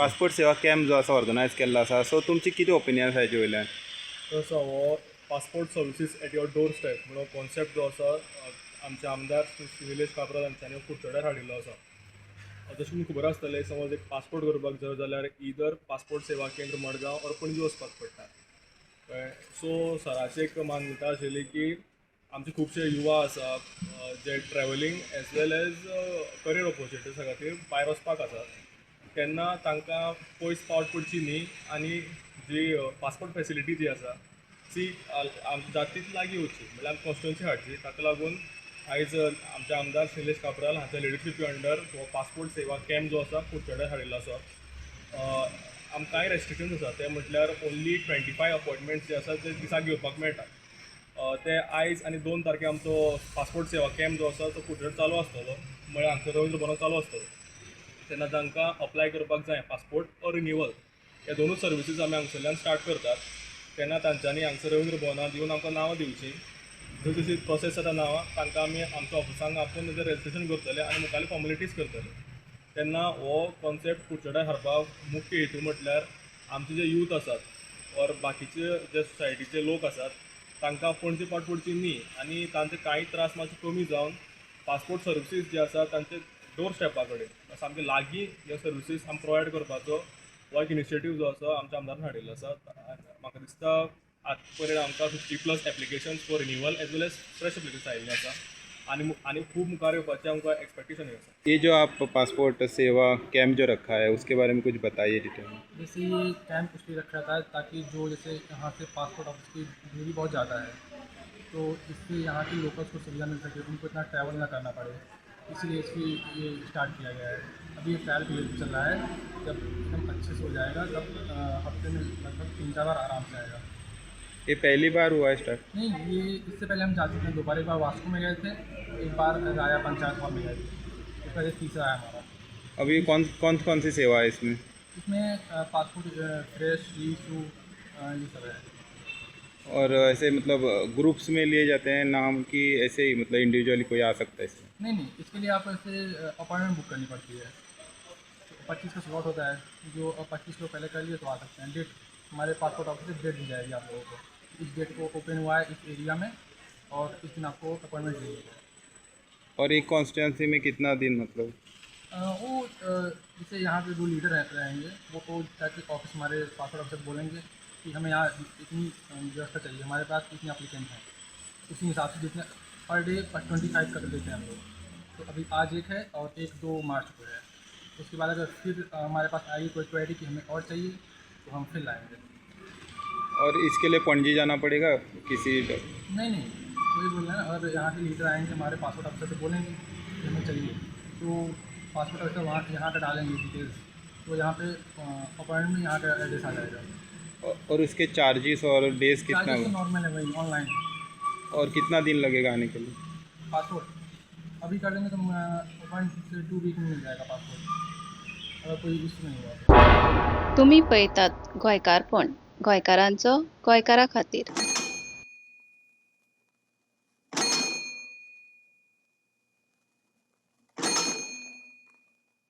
Passport सेवा camp जो आसा ऑर्गनायज केल्लो आसा, सो तुमची कितें ओपिनियन आसा हेजे वयल्यान? तसो हो passport services at your doorstep म्हणून कॉन्सेप्ट जो आसा आमचे आमदार श्री निलेश काब्राल हांच्यांनी कुडचड्यार हाडिल्लो आसा. जशें तुमकां खबर आसतलें, समज एक पासपोर्ट करपाक जाय जाल्यार इदर पासपोर्ट सेवा केंद्र मडगांव ऑर पणजी वचपाक पडटा. सो सराची एक मान्यता आशिल्ली की आमचे खुबशे युवा आसा जे travelling age well age career ऑपॉर्च्युनिटीजा खातीर भायर वचपाक आसा, तेन्ना तांकां पयस पावट पडची न्ही आनी जी पासपोर्ट फेसिलिटी जी आसा ती जाता तितली लागीं येवची, म्हणल्यार कॉन्स्टिट्युएन्सी हाडची. ताका लागून आयज आमचे आमदार निलेश काब्राल हांच्या लिडरशिपी अंडर हो पासपोर्ट सेवा कॅम्प जो आसा कुडचड्यार हाडिल्लो आसा. आमकां कांय रेस्ट्रिक्शन्स आसा, ते म्हटल्यार ओन्ली 25 अपॉयंटमेंट्स जे आसा ते दिसाक घेवपाक मेळटा. ते आयज आनी 2 तारखेर आमचो पासपोर्ट सेवा कॅम्प जो आसा तो कुडचड्यार चालू आसतलो, म्हळ्यार हांगसर रवींद्र भवनांत चालू आसतलो. तेन्ना तांकां अप्लाय करपाक जाय पासपोर्ट ऑर रिन्यूवल, हे दोनूच सर्विसीस आमी हांगसरल्यान स्टार्ट करतात. तेन्ना तांच्यांनी हांगसर रवींद्र भवनांत येवन आमकां नांवां दिवचीं. जशी जशी प्रोसेस जाता नांवां तांकां आमी आमच्या ऑफिसांत आपूण तेजें रजिस्ट्रेशन करतले आनी मुखाल्ले फॉर्मेलिटीज करतले. तेन्ना हो कॉन्सेप्ट कुडचड्यार हाडपाक मुख्य हेतू म्हटल्यार आमचे जे यूथ आसात ऑर बाकीचे जे सोसायटीचे लोक आसात तांकां पणजे पावट पडची न्ही आनी तांचे कांय त्रास मातशे कमी जावन पासपोर्ट सर्विसीस जे आसा तांचे डोर स्टेपा कडेन सामके लागीं ह्यो सर्विसीस आमी प्रोवायड करपाचो हो एक इनिशिएटीव जो आसा आमच्या आमदारान हाडिल्लो आसा. म्हाका दिसता आतां पर्यंत आमकां 50+ applications for renewal as well as fresh applications आयिल्लीं आसा आनी खूब मुखार येवपाचें आमकां एक्सपेक्टेशन आसा. ये जो आप पासपोर्ट सेवा कैंप जो रखा है उसके बारे में कुछ बताइए डिटेल में. जैसे ये कैंप इसलिए रखा जाता है ताकि जो जैसे यहाँ से पासपोर्ट ऑफिस की दूरी बहुत ज़्यादा है, तो इससे यहाँ के लोकल्स को सुविधा मिल सके, उनको इतना ट्रैवल ना करना पड़े, इसलिए इसकी ये स्टार्ट किया गया है. अभी ये ट्रायल पीरियड चल रहा है, जब एकदम अच्छे से हो जाएगा तब हफ्ते में लगभग 3-4 बार आराम से आएगा. ये पहली बार हुआ है स्टार्ट? नहीं, ये इससे पहले हम जा चुके हैं 2 बार. एक बार वास्को में गए थे, एक बार राया पंचायत हॉल में गए थे. इसका ये तीसरा है हमारा. अभी कौन सी सेवा है इसमें? इसमें पासपोर्ट फ्रेश ईशू ये सब है. और ऐसे मतलब ग्रुप्स में लिए जाते हैं नाम की, ऐसे ही मतलब इंडिविजुअली कोई आ सकता है इसमें? नहीं, इसके लिए आप ऐसे अपॉइंटमेंट बुक करनी पड़ती है. 25 का स्लॉट होता है, जो 25 लोग पहले कर लिए तो आ सकते हैं. डेट हमारे पासपोर्ट ऑफिस से डेट दी जाएगी आप लोगों को, इस डेट को ओपन हुआ है इस एरिया में और इस दिन आपको अपॉइंटमेंट दी जाएगी. और एक कॉन्स्टिट्यूंसी में कितना दिन मतलब? वो जैसे यहाँ पे जो लीडर रहेंगे वो तो जाके ऑफिस हमारे पासपोर्ट ऑफिसर बोलेंगे कि हमें यहाँ इतनी व्यवस्था चाहिए, हमारे पास इतने अप्लीकेंट हैं, उसी हिसाब से जितने पर डे 25 कर देते हैं हम लोग. तो अभी आज एक है और 1-2 मार्च को है. उसके बाद अगर फिर हमारे पास आई कोई क्वेरी कि हमें और चाहिए तो हम फिर लाएंगे. और इसके लिए पणजी जाना पड़ेगा किसी? नहीं, वही बोल रहे हैं. अगर यहाँ के लीडर आएंगे हमारे पासपोर्ट ऑफिसर से बोलेंगे कि हमें चाहिए, तो पासपोर्ट ऑफिसर वहाँ यहाँ का डालेंगे डिटेल्स, तो यहाँ पे अपॉइंटमेंट में यहाँ का एड्रेस आ जाएगा. और उसके चार्जेस और डेज कितना चार्जेस तो होगा? नॉर्मल है वही ऑनलाइन. और कितना दिन लगेगा आने के लिए? पासपोर्ट अभी कर देंगे तो 1 से 2 वीक में मिल जाएगा पासपोर्ट, अगर कोई इश्यू नहीं हुआ. तुम्ही पळयतात गोंयकारपण, गोंयकारांचो गोंयकारा खातीर.